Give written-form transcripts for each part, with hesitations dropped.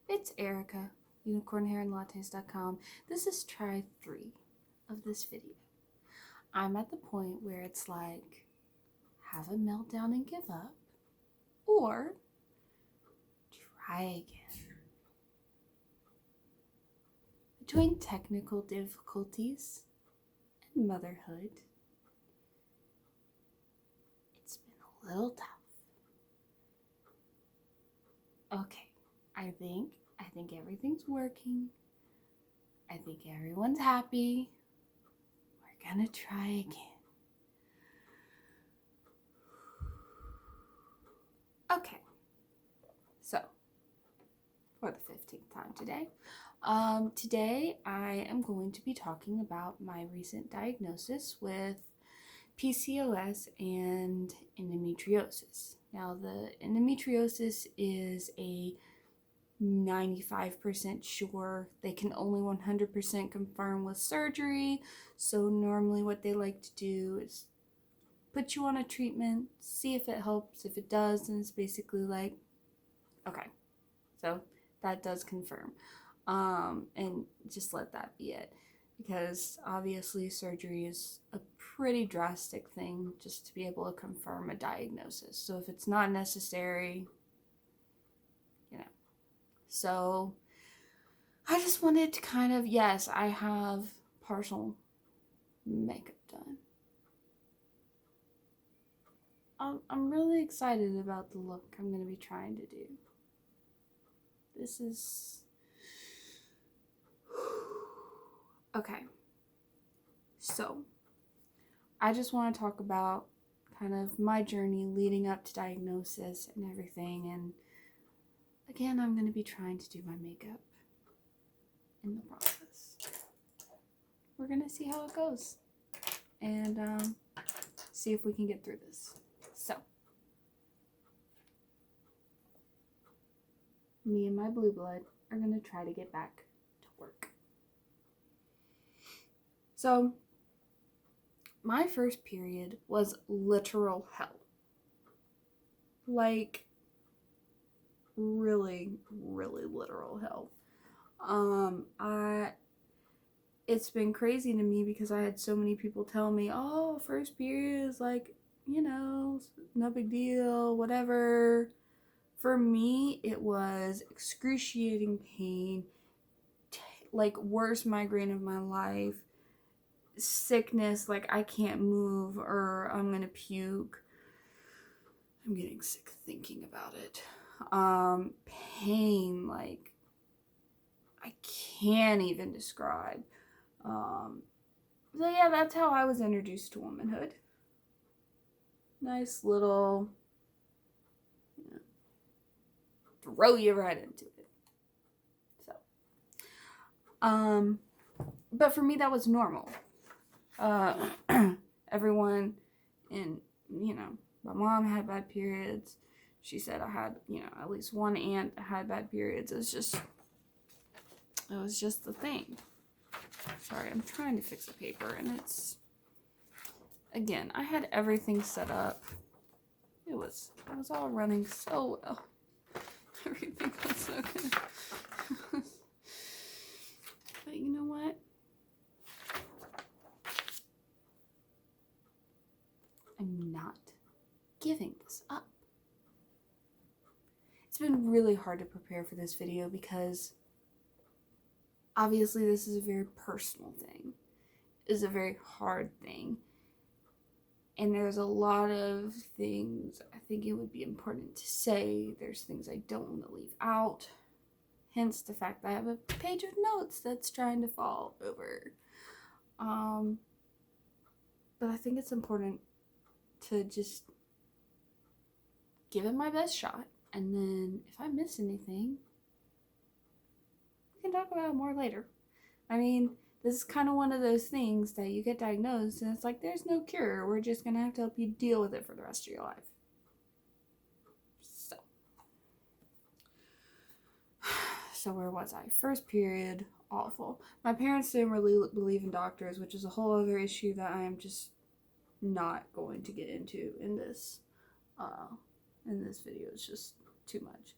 It's Erica, unicornhairandlattes.com. This is try 3 of this video. I'm at the point where it's like, have a meltdown and give up, or try again. Between technical difficulties and motherhood, it's been a little tough. Okay, I think everything's working. I think everyone's happy. We're gonna try again. Okay, so for the 15th time today, today I am going to be talking about my recent diagnosis with PCOS and endometriosis. Now, the endometriosis is a 95% sure. They can only 100% confirm with surgery. So normally what they like to do is put you on a treatment, see if it helps. If it does, then it's basically like, okay, so that does confirm. And just let that be it. Because obviously surgery is a pretty drastic thing just to be able to confirm a diagnosis. So if it's not necessary, So I just wanted to kind of, yes, I have partial makeup done. I'm really excited about the look I'm going to be trying to do. This is... Okay. So, I just want to talk about kind of my journey leading up to diagnosis and everything. And again, I'm going to be trying to do my makeup in the process. We're going to see how it goes and see if we can get through this. So, me and my blue blood are going to try to get back to work. So, my first period was literal hell. Like, really, really literal hell. It's been crazy to me because I had so many people tell me, oh, first period is like, no big deal, whatever. For me, it was excruciating pain, like worst migraine of my life, sickness, like I can't move or I'm gonna puke. I'm getting sick thinking about it. Pain, like I can't even describe. So yeah, that's how I was introduced to womanhood. Nice little, throw you right into it. So, but for me that was normal. Everyone in, my mom had bad periods. She said I had, at least one aunt had bad periods. It was just the thing. Sorry, I'm trying to fix the paper and it's, again, I had everything set up. It was all running so well. Everything was so good. But you know what? I'm not giving this up. It's been really hard to prepare for this video because obviously this is a very personal thing. It's a very hard thing. And there's a lot of things I think it would be important to say. There's things I don't want to leave out. Hence the fact that I have a page of notes that's trying to fall over. But I think it's important to just give it my best shot. And then if I miss anything, we can talk about it more later. I mean, this is kind of one of those things that you get diagnosed and it's like, there's no cure. We're just going to have to help you deal with it for the rest of your life. So where was I? First period, awful. My parents didn't really believe in doctors, which is a whole other issue that I am just not going to get into in this video. It's just too much.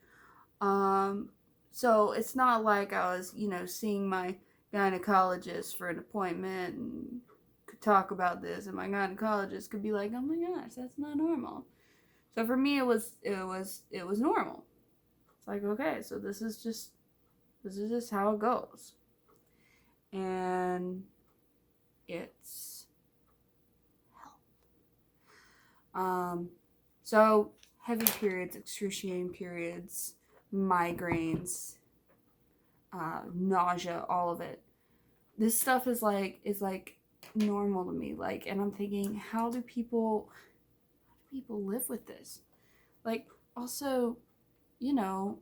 So it's not like I was, seeing my gynecologist for an appointment and could talk about this, and my gynecologist could be like, "Oh my gosh, that's not normal." So for me, it was normal. It's like, okay, so this is just how it goes, and it's so heavy periods, excruciating periods, migraines, nausea, all of it. This stuff is like normal to me. Like, and I'm thinking, how do people live with this? Like, also, you know,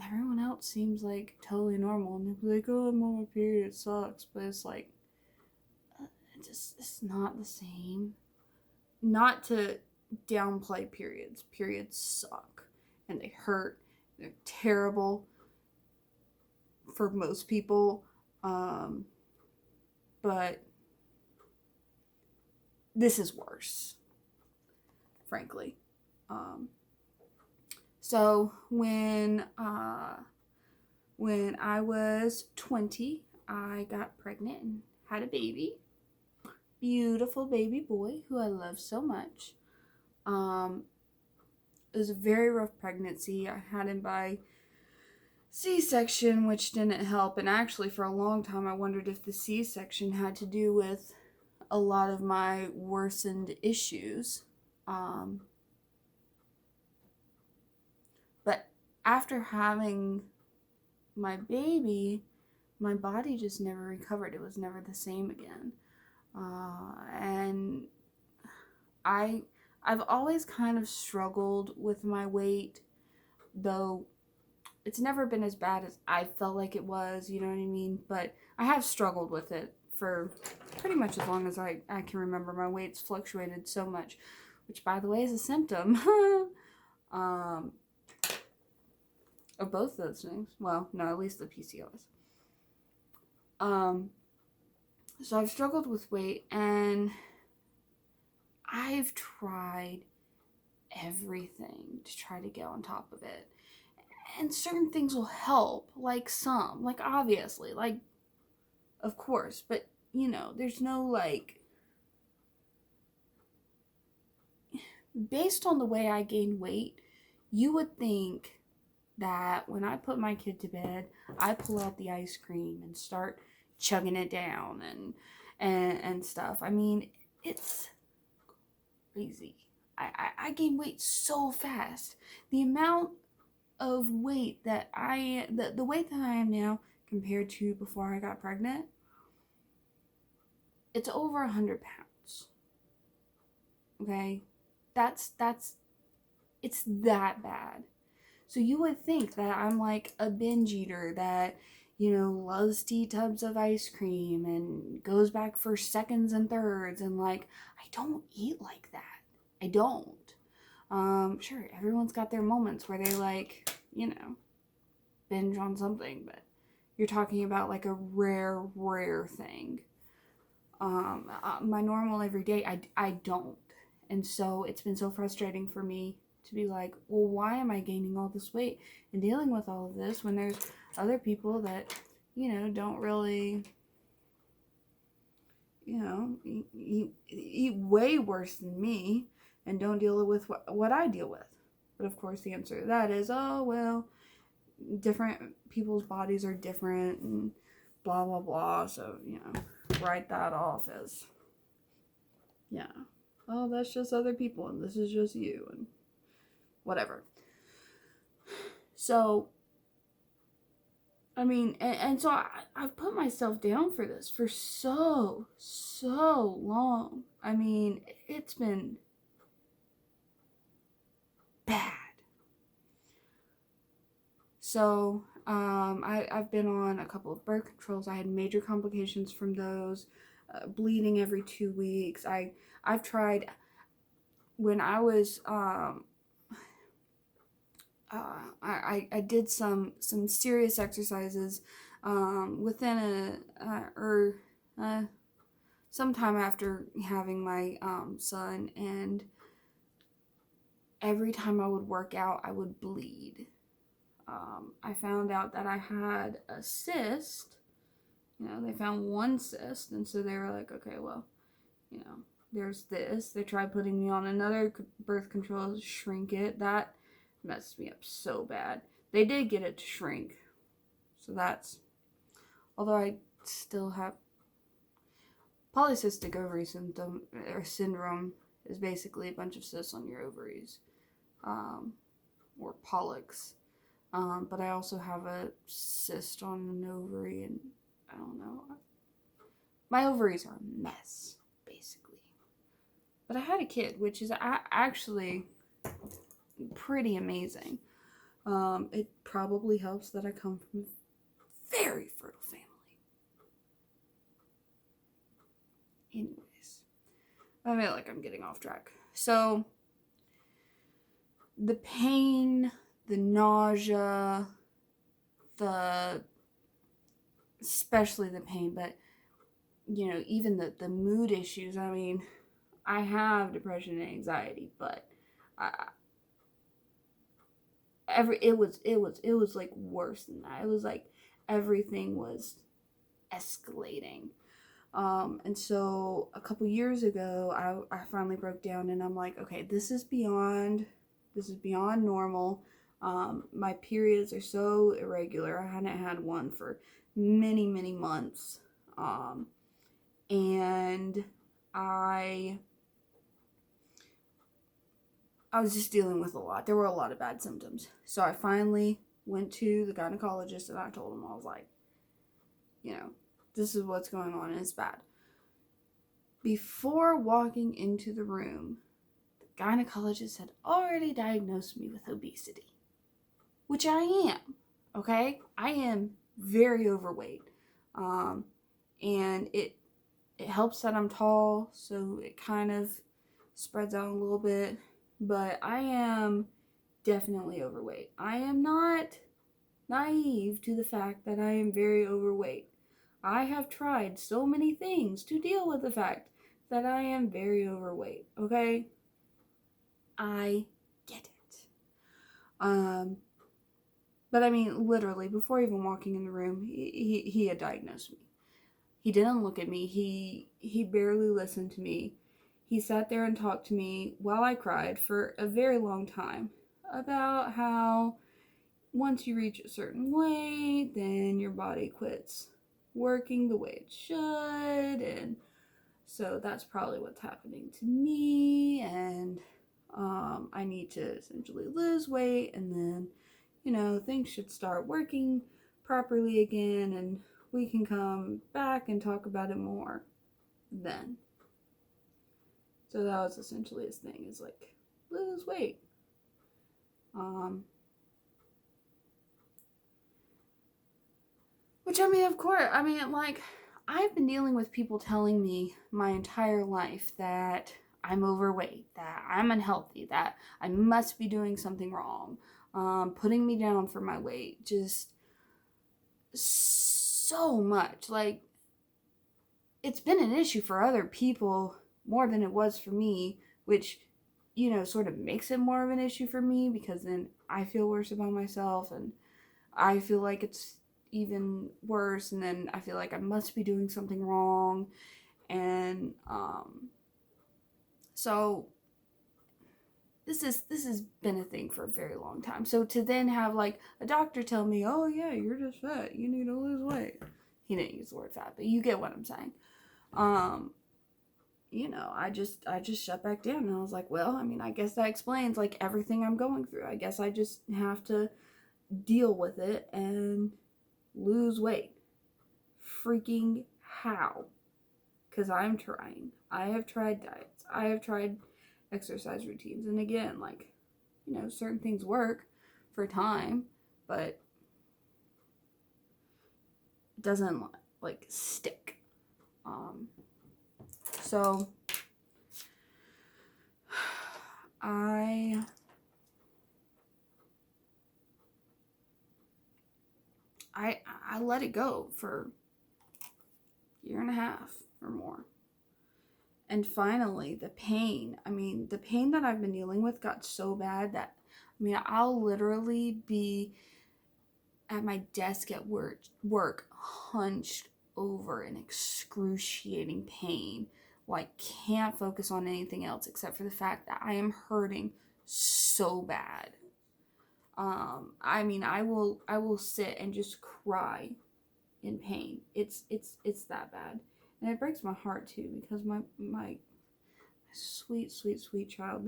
everyone else seems like totally normal, and they're like, "Oh, I'm on my period, it sucks," but it's like, it's not the same. Not to downplay periods. Periods suck, and they hurt. They're terrible for most people, but this is worse, frankly. So when I was 20, I got pregnant and had a baby. Beautiful baby boy who I love so much. It was a very rough pregnancy. I had him by C-section, which didn't help. And actually, for a long time, I wondered if the C-section had to do with a lot of my worsened issues. But after having my baby, my body just never recovered. It was never the same again. And I've always kind of struggled with my weight, though it's never been as bad as I felt like it was, you know what I mean? But I have struggled with it for pretty much as long as I can remember. My weight's fluctuated so much, which, by the way, is a symptom of both those things. Well, no, at least the PCOS. So I've struggled with weight, and I've tried everything to try to get on top of it. And certain things will help, like obviously, of course, but there's no based on the way I gain weight, you would think that when I put my kid to bed, I pull out the ice cream and start chugging it down and stuff. I mean, it's crazy. I gain weight so fast. The amount of weight that the weight that I am now compared to before I got pregnant, it's over 100 pounds. Okay? That's it's that bad. So you would think that I'm like a binge eater that, loves to eat tubs of ice cream and goes back for seconds and thirds, and I don't eat like that. I don't. Sure, everyone's got their moments where they binge on something, but you're talking about like a rare thing. My normal everyday, I don't. And so it's been so frustrating for me to be like, well, why am I gaining all this weight and dealing with all of this when there's other people that, don't really, eat way worse than me and don't deal with what I deal with. But of course, the answer to that is, oh, well, different people's bodies are different and blah, blah, blah. So, write that off as, oh, that's just other people and this is just you and whatever. So, I mean, and so I've put myself down for this for so long. I mean, it's been bad. So, I've been on a couple of birth controls. I had major complications from those, bleeding every 2 weeks. I've tried, when I was, I did some serious exercises, within sometime after having my, son, and every time I would work out, I would bleed. I found out that I had a cyst. They found one cyst, and so they were like, okay, well, there's this. They tried putting me on another birth control to shrink it. That messed me up so bad. They did get it to shrink, so that's, although I still have polycystic ovary syndrome is basically a bunch of cysts on your ovaries, or polyps. But I also have a cyst on an ovary, and I don't know. My ovaries are a mess, basically. But I had a kid, which is actually pretty amazing. It probably helps that I come from a very fertile family. Anyways, I feel like I'm getting off track. So, the pain, the nausea, especially the pain, but, even the mood issues. I mean, I have depression and anxiety, but it was like worse than that. It was like everything was escalating. And so a couple years ago, I finally broke down, and I'm like, okay, this is beyond normal. My periods are so irregular. I hadn't had one for many, many months. And I was just dealing with a lot. There were a lot of bad symptoms. So I finally went to the gynecologist, and I told him, I was like, this is what's going on, and it's bad. Before walking into the room, the gynecologist had already diagnosed me with obesity, which I am, okay? I am very overweight. And it helps that I'm tall, so it kind of spreads out a little bit, but I am definitely overweight. I am not naive to the fact that I am very overweight. I have tried so many things to deal with the fact that I am very overweight, okay? I get it. But I mean, literally, before even walking in the room, he had diagnosed me. He didn't look at me. He barely listened to me. He sat there and talked to me while I cried for a very long time about how once you reach a certain weight, then your body quits working the way it should, and so that's probably what's happening to me, and I need to essentially lose weight, and then things should start working properly again, and we can come back and talk about it more then. So that was essentially his thing, is like, lose weight. Which, I mean, of course, like, I've been dealing with people telling me my entire life that I'm overweight, that I'm unhealthy, that I must be doing something wrong, putting me down for my weight, just so much. Like, it's been an issue for other people more than it was for me, which, sort of makes it more of an issue for me, because then I feel worse about myself, and I feel like it's even worse, and then I feel like I must be doing something wrong, and so this has been a thing for a very long time. So to then have like a doctor tell me, oh yeah, you're just fat, you need to lose weight. He didn't use the word fat, but you get what I'm saying. I just shut back down, and I was like, well, I mean, I guess that explains like everything I'm going through. I guess I just have to deal with it and lose weight. Freaking how? Because I'm trying. I have tried diets. I have tried exercise routines. And again, like, certain things work for a time, but it doesn't, like, stick. So, I let it go for a year and a half or more. And finally, the pain that I've been dealing with got so bad that, I'll literally be at my desk at work hunched over in excruciating pain. Like, can't focus on anything else except for the fact that I am hurting so bad. I mean, I will sit and just cry in pain. It's that bad. And it breaks my heart too, because my sweet child,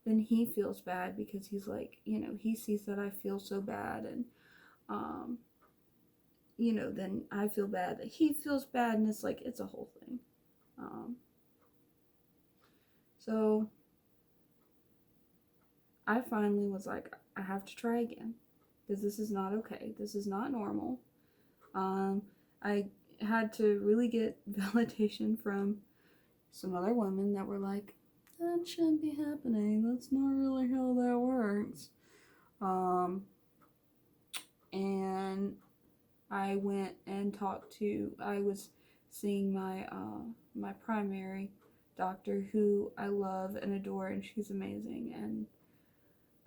then he feels bad because he's like, he sees that I feel so bad, and then I feel bad that he feels bad, and it's like, it's a whole thing. So I finally was like, I have to try again, because this is not okay. This is not normal. I had to really get validation from some other women that were like, that shouldn't be happening. That's not really how that works. And I went and I was seeing my primary doctor, who I love and adore, and she's amazing. And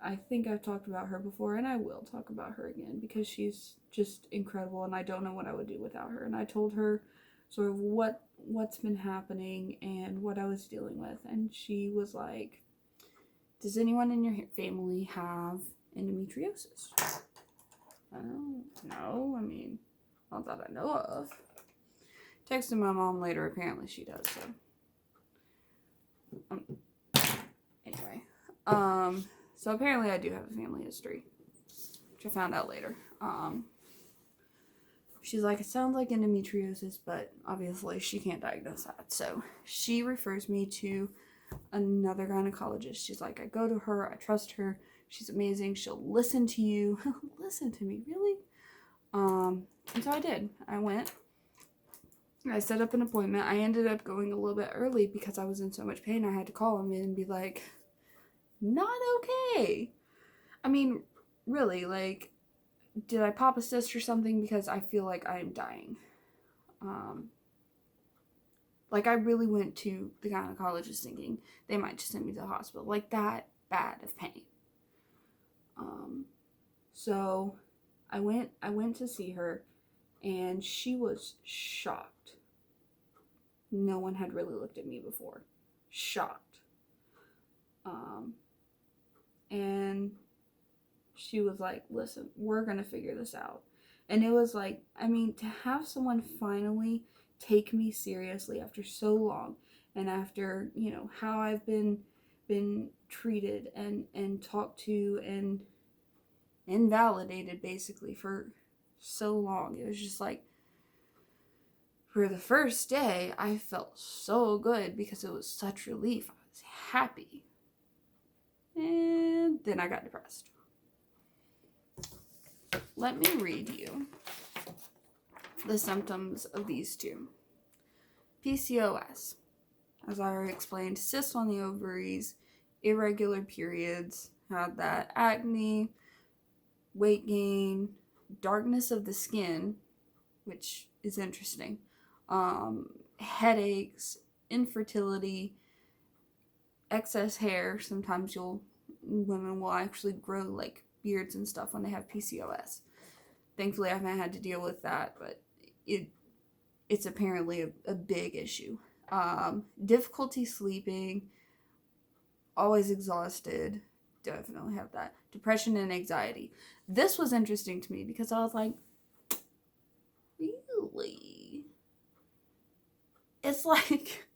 I think I've talked about her before, and I will talk about her again, because she's just incredible, and I don't know what I would do without her. And I told her sort of what's been happening and what I was dealing with, and she was like, does anyone in your family have endometriosis? I don't know. I mean, not that I know of. Texted my mom later, apparently she does, so. Anyway. So apparently I do have a family history, which I found out later. She's like, it sounds like endometriosis, but obviously she can't diagnose that. So she refers me to another gynecologist. She's like, I go to her, I trust her, she's amazing, she'll listen to you. Listen to me, really? And so I did. I went. I set up an appointment. I ended up going a little bit early because I was in so much pain. I had to call him and be like, not okay. I mean, really, like, did I pop a cyst or something? Because I feel like I am dying. Like, I really went to the gynecologist thinking they might just send me to the hospital. Like, that bad of pain. So I went to see her, and she was shocked. No one had really looked at me before. Shocked. And she was like, listen, we're gonna figure this out. And it was like, I mean, to have someone finally take me seriously after so long, and after, how I've been treated and talked to and invalidated basically for so long. It was just like, for the first day, I felt so good because it was such relief. I was happy. And then I got depressed. Let me read you the symptoms of these two. PCOS, as I already explained, cysts on the ovaries, irregular periods, had that acne, weight gain, darkness of the skin, which is interesting, headaches, infertility, excess hair. Sometimes women will actually grow like beards and stuff when they have PCOS. Thankfully, I haven't had to deal with that, but it's apparently a big issue. Difficulty sleeping, always exhausted, definitely have that. Depression and anxiety. This was interesting to me because I was like, really? It's like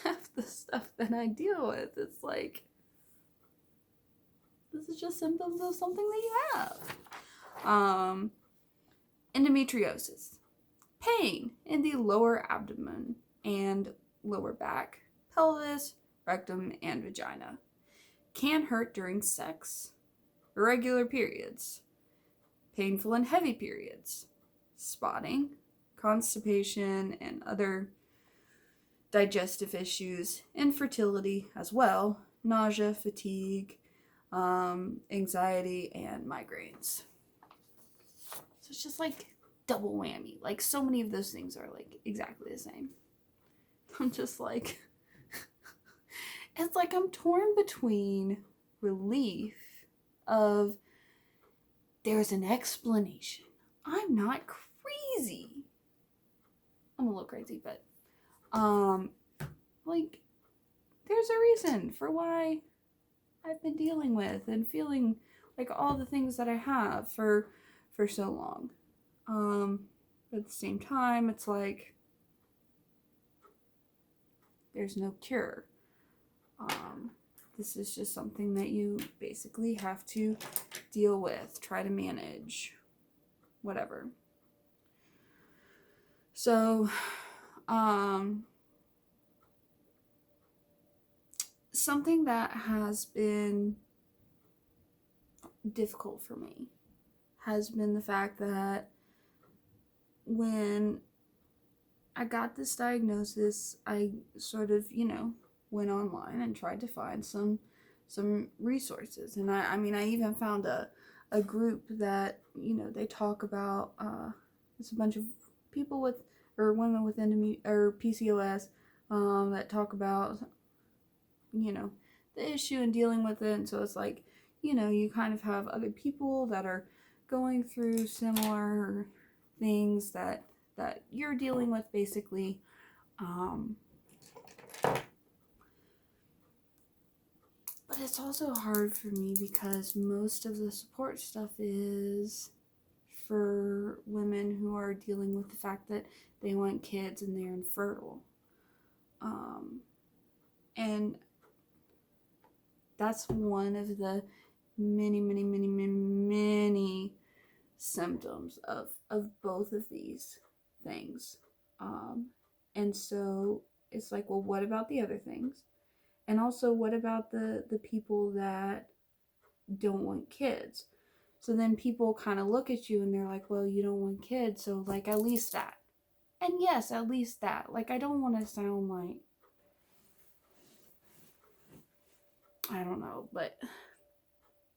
half the stuff that I deal with. It's like, this is just symptoms of something that you have. Endometriosis. Pain in the lower abdomen and lower back, pelvis, rectum, and vagina. Can hurt during sex. Irregular periods. Painful and heavy periods. Spotting, constipation, and other digestive issues. Infertility as well. Nausea, fatigue, anxiety, and migraines. So it's just like double whammy. Like, so many of those things are like exactly the same. I'm just like, it's like I'm torn between relief of there's an explanation. I'm not crazy. I'm a little crazy, but like there's a reason for why I've been dealing with and feeling like all the things that I have for so long. But at the same time, it's like there's no cure. This is just something that you basically have to deal with, try to manage, whatever. So, something that has been difficult for me has been the fact that when I got this diagnosis, I sort of, went online and tried to find some resources. And I mean, I even found a group that, they talk about, it's a bunch of people with, or women with PCOS, that talk about, the issue and dealing with it. And so it's like, you kind of have other people that are going through similar things that you're dealing with, basically. But it's also hard for me because most of the support stuff is for women who are dealing with the fact that they want kids and they're infertile. And that's one of the many symptoms of both of these things. And so it's like, well, what about the other things? And also, what about the people that don't want kids? So then people kind of look at you and they're like, well, you don't want kids, so like at least that. And yes, at least that. Like, I don't want to sound like, I don't know, but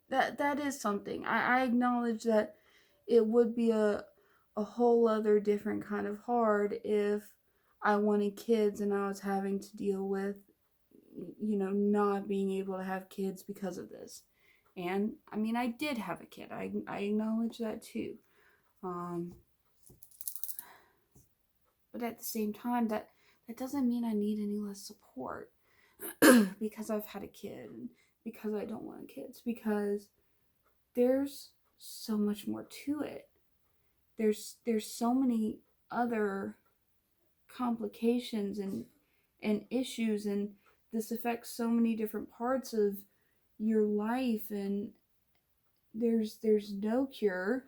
that is something. I acknowledge that it would be a whole other different kind of hard if I wanted kids and I was having to deal with, not being able to have kids because of this. And I mean, I did have a kid. I acknowledge that too. But at the same time, that doesn't mean I need any less support because I've had a kid and because I don't want kids, because there's so much more to it. There's so many other complications and issues, and this affects so many different parts of your life, and there's no cure.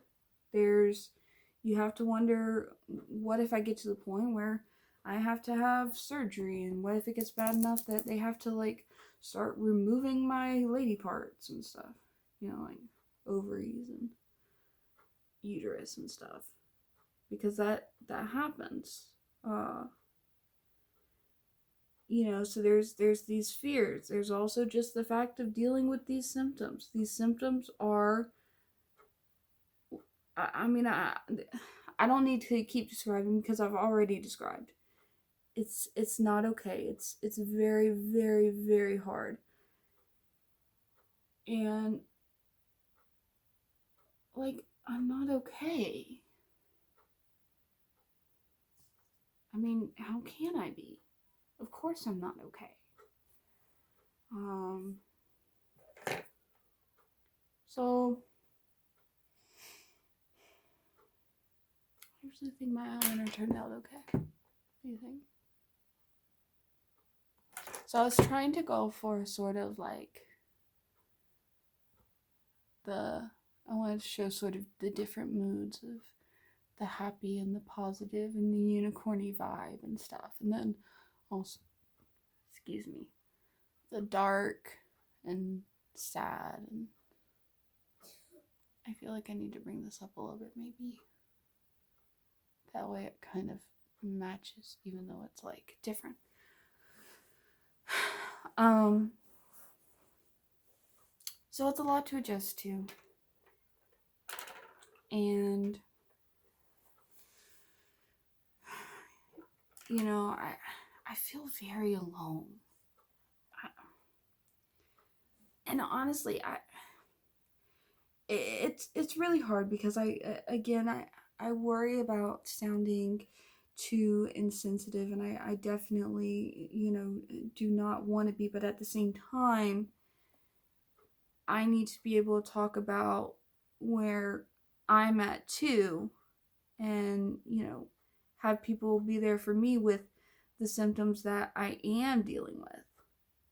You have to wonder, what if I get to the point where I have to have surgery, and what if it gets bad enough that they have to like start removing my lady parts and stuff, like ovaries and uterus and stuff, because that happens. So there's these fears. There's also just the fact of dealing with these symptoms. These symptoms are, I mean, I don't need to keep describing because I've already described. It's not okay. It's very, very, very hard. And like, I'm not okay. I mean, how can I be? Of course I'm not okay. So I usually think my eyeliner turned out okay. What do you think? So I was trying to go for sort of like I wanted to show sort of the different moods of the happy and the positive and the unicorny vibe and stuff. And then also, the dark and sad. And I feel like I need to bring this up a little bit, maybe. That way it kind of matches, even though it's like different. So it's a lot to adjust to. And I feel very alone. And honestly, it's really hard because I worry about sounding too insensitive, and I definitely, do not want to be, but at the same time, I need to be able to talk about where I'm at too, and, have people be there for me with the symptoms that I am dealing with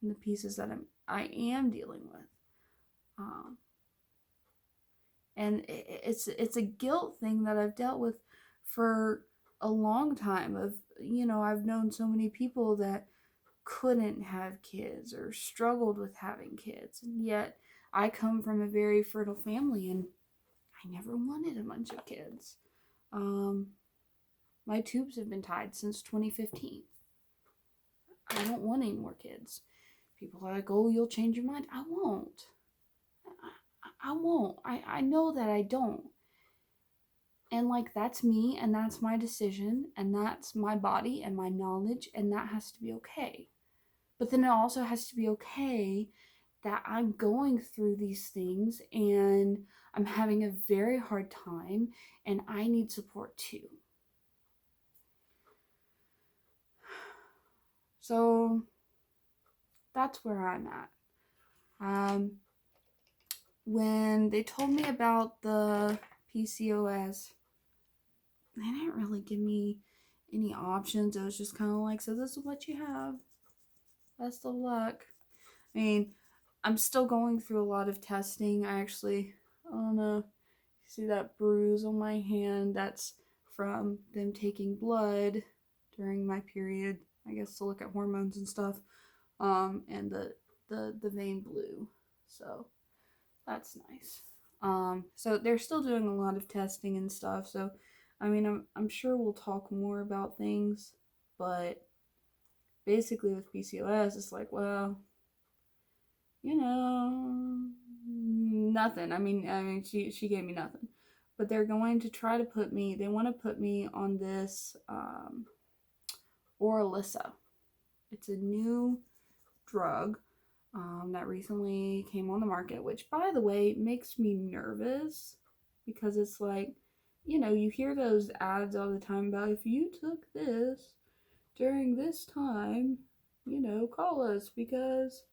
and the pieces that I am dealing with. Um, and it's a guilt thing that I've dealt with for a long time. I've known so many people that couldn't have kids or struggled with having kids, and yet I come from a very fertile family, and I never wanted a bunch of kids. My tubes have been tied since 2015. I don't want any more kids. People are like, oh, you'll change your mind. I won't. I won't. I know that I don't. And that's me, and that's my decision, and that's my body and my knowledge, and that has to be okay. But then it also has to be okay that I'm going through these things and I'm having a very hard time, and I need support too. So that's where I'm at. When they told me about the PCOS, they didn't really give me any options. It was just kind of like, so this is what you have. Best of luck. I mean, I'm still going through a lot of testing. I don't know, you see that bruise on my hand? That's from them taking blood during my period, I guess, to look at hormones and stuff. And the vein blue. So that's nice. So they're still doing a lot of testing and stuff. So, I mean, I'm sure we'll talk more about things, but basically with PCOS, it's like, well, nothing. I mean, she gave me nothing, but they're going to try to put me. They want to put me on this Oralissa. It's a new drug that recently came on the market, which, by the way, makes me nervous because it's like, you hear those ads all the time about if you took this during this time, call us because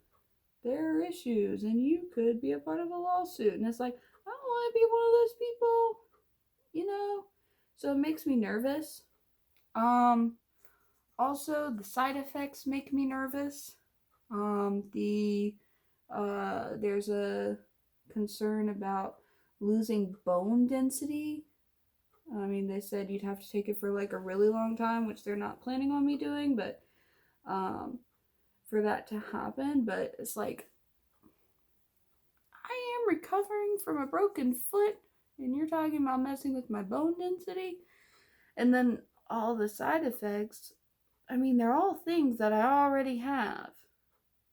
there are issues and you could be a part of a lawsuit. And it's like, I don't want to be one of those people, So it makes me nervous. Also, the side effects make me nervous. There's a concern about losing bone density. I mean, they said you'd have to take it for a really long time, which they're not planning on me doing, but for that to happen. But it's like, I am recovering from a broken foot, and you're talking about messing with my bone density? And then all the side effects, I mean, they're all things that I already have.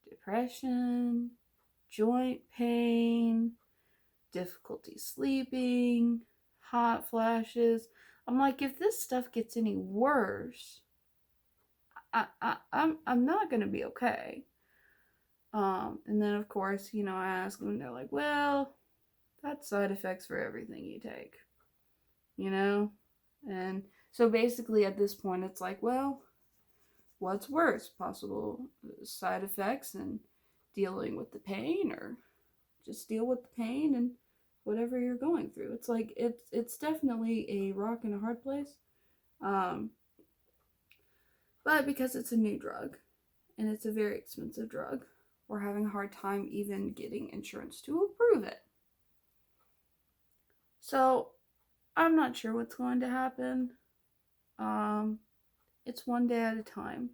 Depression, joint pain, difficulty sleeping, hot flashes. I'm like, if this stuff gets any worse, I'm not gonna be okay. And then of course, I ask them, they're like, well, that's side effects for everything you take, And so basically at this point, it's like, well, what's worse? Possible side effects and dealing with the pain, or just deal with the pain and whatever you're going through. It's like, it's definitely a rock and a hard place. But because it's a new drug and it's a very expensive drug, we're having a hard time even getting insurance to approve it. So I'm not sure what's going to happen. It's one day at a time.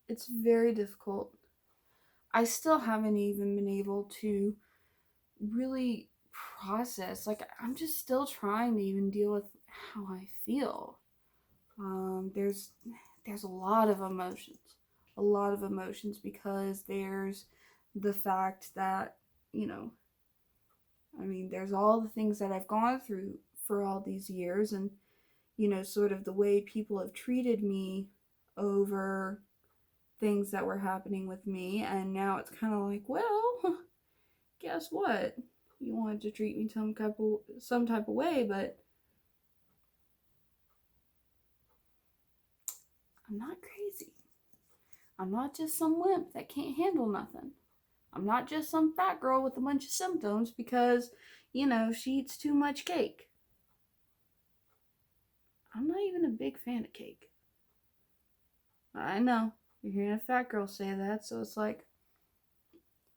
It's very difficult. I still haven't even been able to really process. I'm just still trying to even deal with how I feel. There's a lot of emotions, because there's the fact that, there's all the things that I've gone through for all these years, and, sort of the way people have treated me over things that were happening with me. And now it's kind of like, well, guess what? you wanted to treat me some type of way, but I'm not crazy. I'm not just some wimp that can't handle nothing. I'm not just some fat girl with a bunch of symptoms because, she eats too much cake. I'm not even a big fan of cake. I know, you're hearing a fat girl say that, so it's like,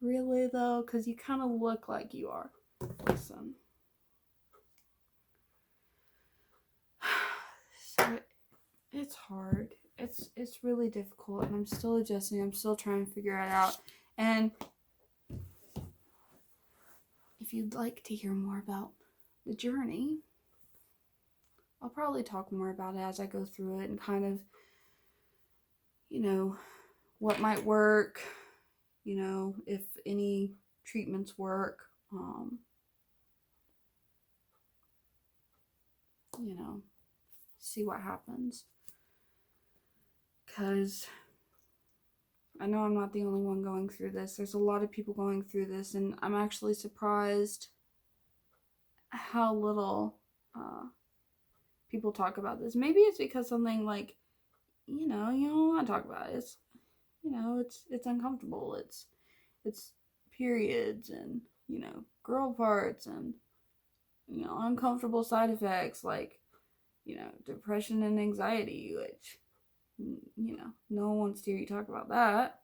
really though? Because you kind of look like you are. Listen. So it's hard. It's really difficult, and I'm still adjusting. I'm still trying to figure it out. And if you'd like to hear more about the journey, I'll probably talk more about it as I go through it and kind of, what might work, if any treatments work, see what happens. Because I know I'm not the only one going through this. There's a lot of people going through this, and I'm actually surprised how little people talk about this. Maybe it's because something like, you don't want to talk about it. It's uncomfortable. It's periods and, girl parts and, uncomfortable side effects like, depression and anxiety, which, no one wants to hear you talk about that.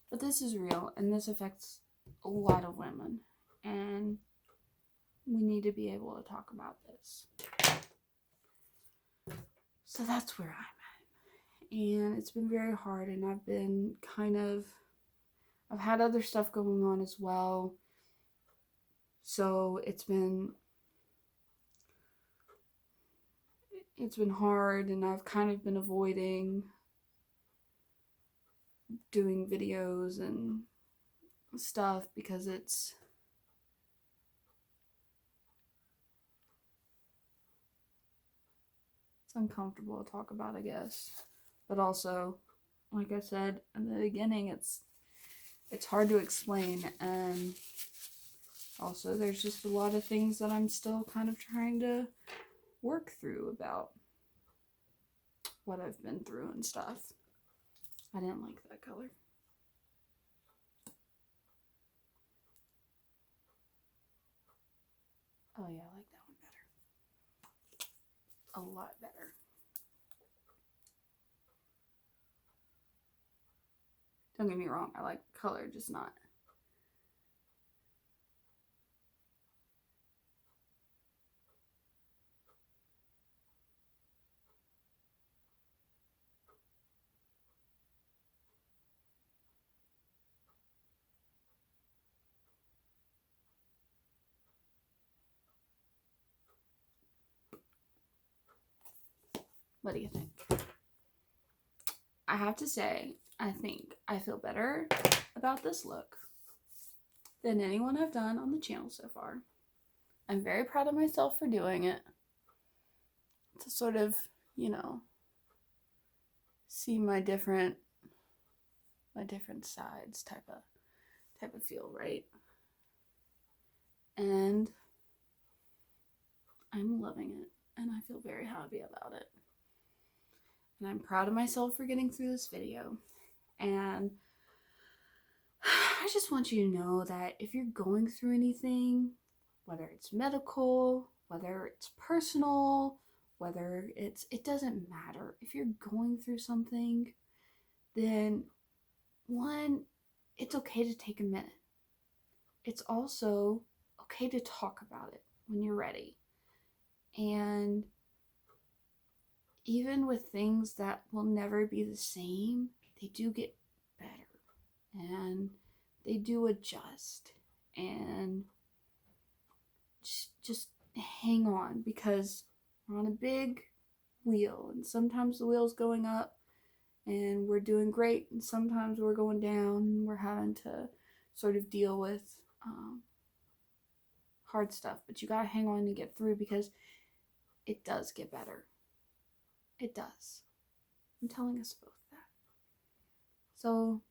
But this is real, and this affects a lot of women, and we need to be able to talk about this. So that's where I'm at. And it's been very hard, and I've been I've had other stuff going on as well. So it's been hard, and I've kind of been avoiding doing videos and stuff because it's uncomfortable to talk about, I guess. But also, like I said in the beginning, it's hard to explain, and also there's just a lot of things that I'm still kind of trying to work through about what I've been through and stuff. I didn't like that color. Oh yeah, I like that one better. A lot better. Don't get me wrong, I like color, just not. What do you think? I have to say, I think I feel better about this look than anyone I've done on the channel so far. I'm very proud of myself for doing it. To sort of, see my different sides type of feel, right? And I'm loving it, and I feel very happy about it. And I'm proud of myself for getting through this video. And I just want you to know that if you're going through anything, whether it's medical, whether it's personal, whether it doesn't matter. If you're going through something, then one, it's okay to take a minute. It's also okay to talk about it when you're ready. And even with things that will never be the same, they do get better and they do adjust, and just hang on, because we're on a big wheel, and sometimes the wheel's going up and we're doing great, and sometimes we're going down and we're having to sort of deal with hard stuff, but you gotta hang on and get through because it does get better. It does. I'm telling us both that. So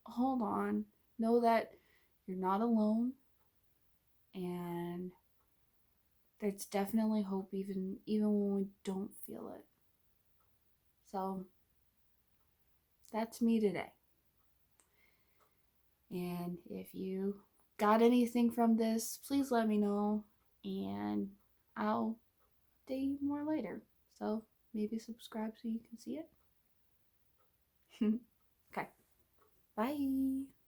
hold on. Know that you're not alone, and there's definitely hope even when we don't feel it. So that's me today. And if you got anything from this, please let me know, and I'll update you more later. So maybe subscribe so you can see it. Okay. Bye.